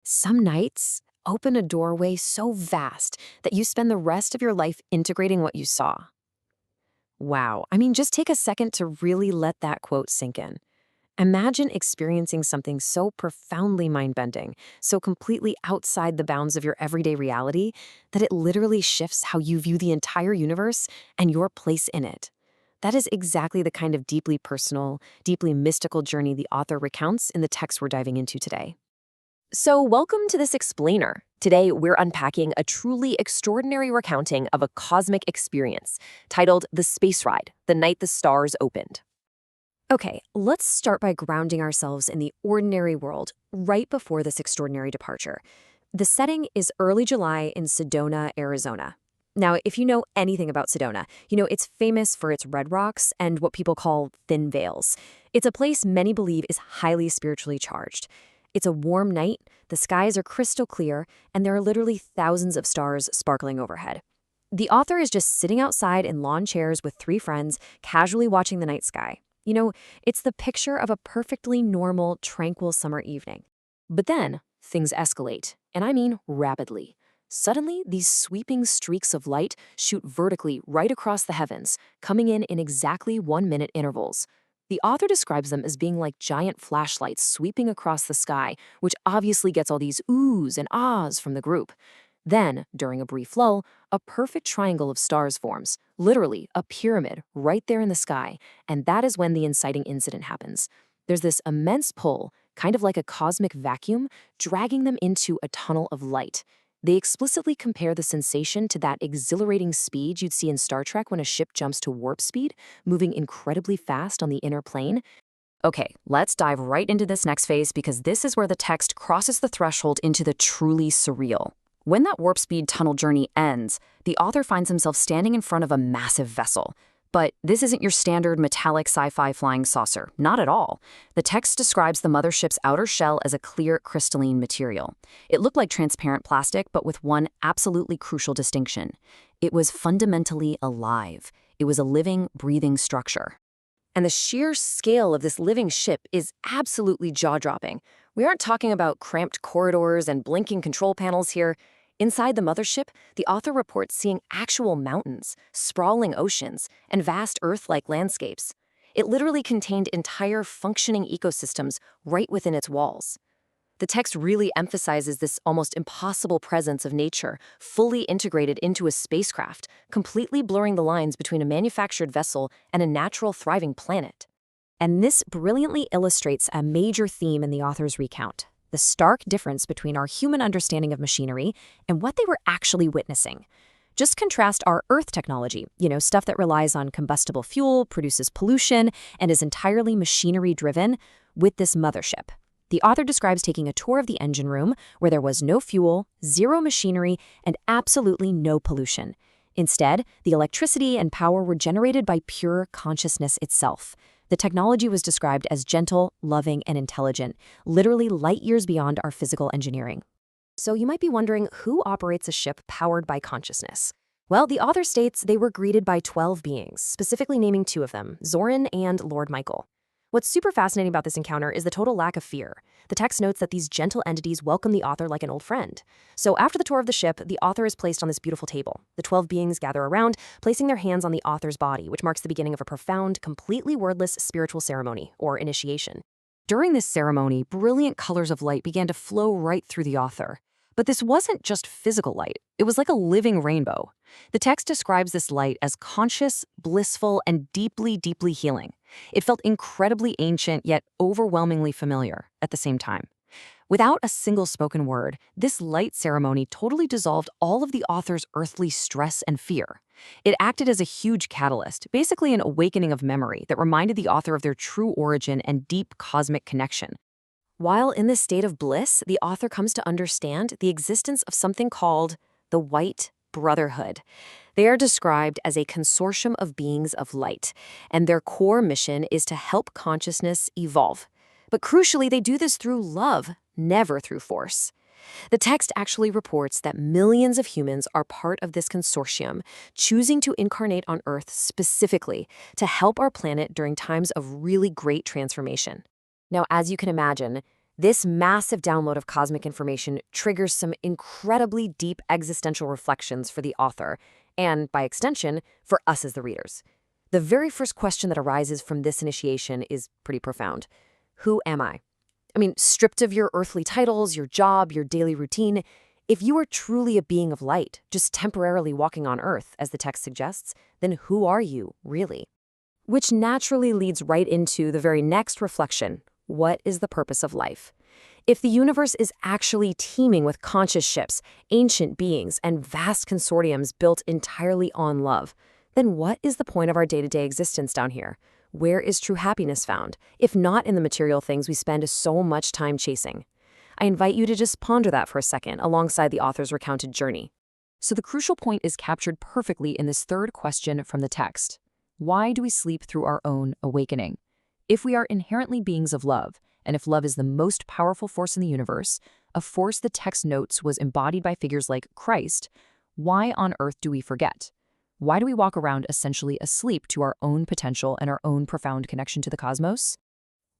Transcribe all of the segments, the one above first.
Some nights open a doorway so vast that you spend the rest of your life integrating what you saw. Wow. I mean, just take a second to really let that quote sink in. Imagine experiencing something so profoundly mind bending, so completely outside the bounds of your everyday reality, that it literally shifts how you view the entire universe and your place in it. That is exactly the kind of deeply personal, deeply mystical journey the author recounts in the text we're diving into today. So, welcome to this explainer. Today, we're unpacking a truly extraordinary recounting of a cosmic experience titled The Space Ride, The Night the Stars Opened. Okay, let's start by grounding ourselves in the ordinary world right before this extraordinary departure. The setting is early July in Sedona, Arizona. Now, if you know anything about Sedona, you know it's famous for its red rocks and what people call thin veils. It's a place many believe is highly spiritually charged. It's a warm night, the skies are crystal clear, and there are literally thousands of stars sparkling overhead. The author is just sitting outside in lawn chairs with three friends, casually watching the night sky. You know, it's the picture of a perfectly normal, tranquil summer evening. But then, things escalate, and I mean rapidly. Suddenly, these sweeping streaks of light shoot vertically right across the heavens, coming in exactly 1 minute intervals. The author describes them as being like giant flashlights sweeping across the sky, which obviously gets all these oohs and ahs from the group. Then, during a brief lull, a perfect triangle of stars forms, literally a pyramid right there in the sky, and that is when the inciting incident happens. There's this immense pull, kind of like a cosmic vacuum, dragging them into a tunnel of light. They explicitly compare the sensation to that exhilarating speed you'd see in Star Trek when a ship jumps to warp speed, moving incredibly fast on the inner plane. Okay, let's dive right into this next phase because this is where the text crosses the threshold into the truly surreal. When that warp speed tunnel journey ends, the author finds himself standing in front of a massive vessel. But this isn't your standard metallic sci-fi flying saucer, not at all. The text describes the mothership's outer shell as a clear, crystalline material. It looked like transparent plastic, but with one absolutely crucial distinction. It was fundamentally alive. It was a living, breathing structure. And the sheer scale of this living ship is absolutely jaw-dropping. We aren't talking about cramped corridors and blinking control panels here. Inside the mothership, the author reports seeing actual mountains, sprawling oceans, and vast Earth-like landscapes. It literally contained entire functioning ecosystems right within its walls. The text really emphasizes this almost impossible presence of nature, fully integrated into a spacecraft, completely blurring the lines between a manufactured vessel and a natural, thriving planet. And this brilliantly illustrates a major theme in the author's recount: the stark difference between our human understanding of machinery and what they were actually witnessing. Just contrast our Earth technology, stuff that relies on combustible fuel, produces pollution, and is entirely machinery-driven, with this mothership. The author describes taking a tour of the engine room where there was no fuel, zero machinery, and absolutely no pollution. Instead, the electricity and power were generated by pure consciousness itself. The technology was described as gentle, loving, and intelligent, literally light years beyond our physical engineering. So you might be wondering, who operates a ship powered by consciousness? Well, the author states they were greeted by 12 beings, specifically naming two of them, Zoran and Lord Michael. What's super fascinating about this encounter is the total lack of fear. The text notes that these gentle entities welcome the author like an old friend. So after the tour of the ship, the author is placed on this beautiful table. The 12 beings gather around, placing their hands on the author's body, which marks the beginning of a profound, completely wordless spiritual ceremony, or initiation. During this ceremony, brilliant colors of light began to flow right through the author. But this wasn't just physical light. It was like a living rainbow. The text describes this light as conscious, blissful, and deeply, deeply healing. It felt incredibly ancient, yet overwhelmingly familiar at the same time. Without a single spoken word, this light ceremony totally dissolved all of the author's earthly stress and fear. It acted as a huge catalyst, basically an awakening of memory that reminded the author of their true origin and deep cosmic connection. While in this state of bliss, the author comes to understand the existence of something called the White Brotherhood. They are described as a consortium of beings of light, and their core mission is to help consciousness evolve. But crucially, they do this through love, never through force. The text actually reports that millions of humans are part of this consortium, choosing to incarnate on Earth specifically to help our planet during times of really great transformation. Now, as you can imagine, This massive download of cosmic information triggers some incredibly deep existential reflections for the author, and by extension, for us as the readers. The very first question that arises from this initiation is pretty profound. Who am I? I mean, stripped of your earthly titles, your job, your daily routine, if you are truly a being of light, just temporarily walking on Earth, as the text suggests, then who are you, really? Which naturally leads right into the very next reflection. What is the purpose of life? If the universe is actually teeming with conscious ships, ancient beings, and vast consortiums built entirely on love, then what is the point of our day-to-day existence down here? Where is true happiness found, if not in the material things we spend so much time chasing? I invite you to just ponder that for a second alongside the author's recounted journey. So the crucial point is captured perfectly in this third question from the text. Why do we sleep through our own awakening? If we are inherently beings of love, and if love is the most powerful force in the universe, a force the text notes was embodied by figures like Christ, why on earth do we forget? Why do we walk around essentially asleep to our own potential and our own profound connection to the cosmos?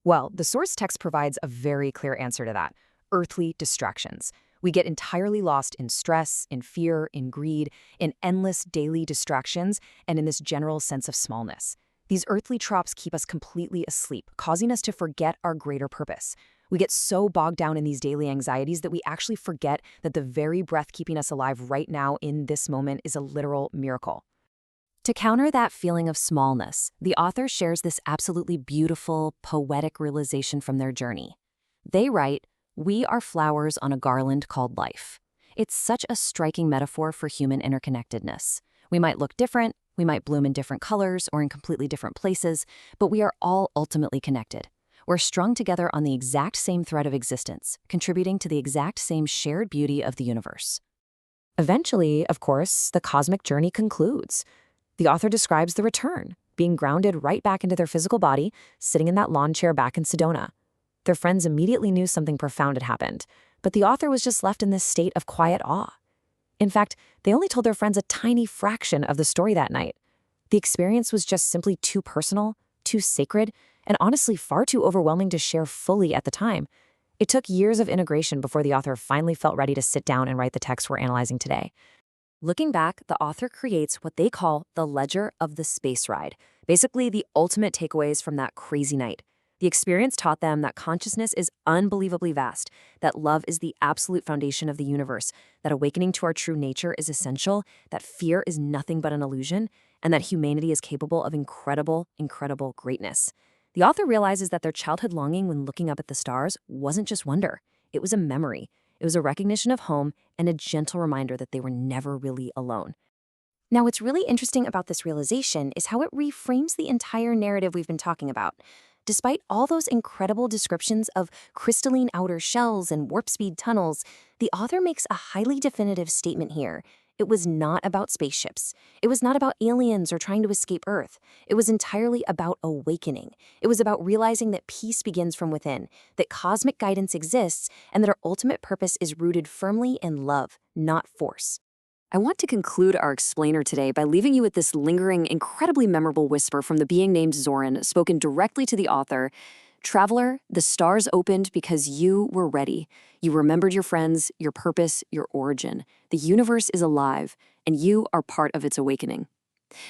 Well, the source text provides a very clear answer to that. Earthly distractions. We get entirely lost in stress, in fear, in greed, in endless daily distractions, and in this general sense of smallness. These earthly tropes keep us completely asleep, causing us to forget our greater purpose. We get so bogged down in these daily anxieties that we actually forget that the very breath keeping us alive right now in this moment is a literal miracle. To counter that feeling of smallness, the author shares this absolutely beautiful, poetic realization from their journey. They write, "We are flowers on a garland called life." It's such a striking metaphor for human interconnectedness. We might look different, we might bloom in different colors or in completely different places, but we are all ultimately connected. We're strung together on the exact same thread of existence, contributing to the exact same shared beauty of the universe. Eventually, of course, the cosmic journey concludes. The author describes the return, being grounded right back into their physical body, sitting in that lawn chair back in Sedona. Their friends immediately knew something profound had happened, but the author was just left in this state of quiet awe. In fact, they only told their friends a tiny fraction of the story that night. The experience was just simply too personal, too sacred, and honestly far too overwhelming to share fully at the time. It took years of integration before the author finally felt ready to sit down and write the text we're analyzing today. Looking back, the author creates what they call the ledger of the space ride, basically the ultimate takeaways from that crazy night. The experience taught them that consciousness is unbelievably vast, that love is the absolute foundation of the universe, that awakening to our true nature is essential, that fear is nothing but an illusion, and that humanity is capable of incredible, incredible greatness. The author realizes that their childhood longing when looking up at the stars wasn't just wonder. It was a memory. It was a recognition of home and a gentle reminder that they were never really alone. Now, what's really interesting about this realization is how it reframes the entire narrative we've been talking about. Despite all those incredible descriptions of crystalline outer shells and warp-speed tunnels, the author makes a highly definitive statement here. It was not about spaceships. It was not about aliens or trying to escape Earth. It was entirely about awakening. It was about realizing that peace begins from within, that cosmic guidance exists, and that our ultimate purpose is rooted firmly in love, not force. I want to conclude our explainer today by leaving you with this lingering, incredibly memorable whisper from the being named Zoran, spoken directly to the author. "Traveler, the stars opened because you were ready. You remembered your friends, your purpose, your origin. The universe is alive, and you are part of its awakening."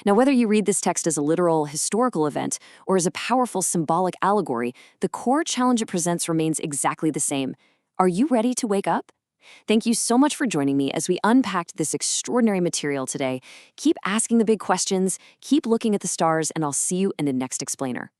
Now, whether you read this text as a literal, historical event or as a powerful symbolic allegory, the core challenge it presents remains exactly the same. Are you ready to wake up? Thank you so much for joining me as we unpacked this extraordinary material today. Keep asking the big questions, keep looking at the stars, and I'll see you in the next explainer.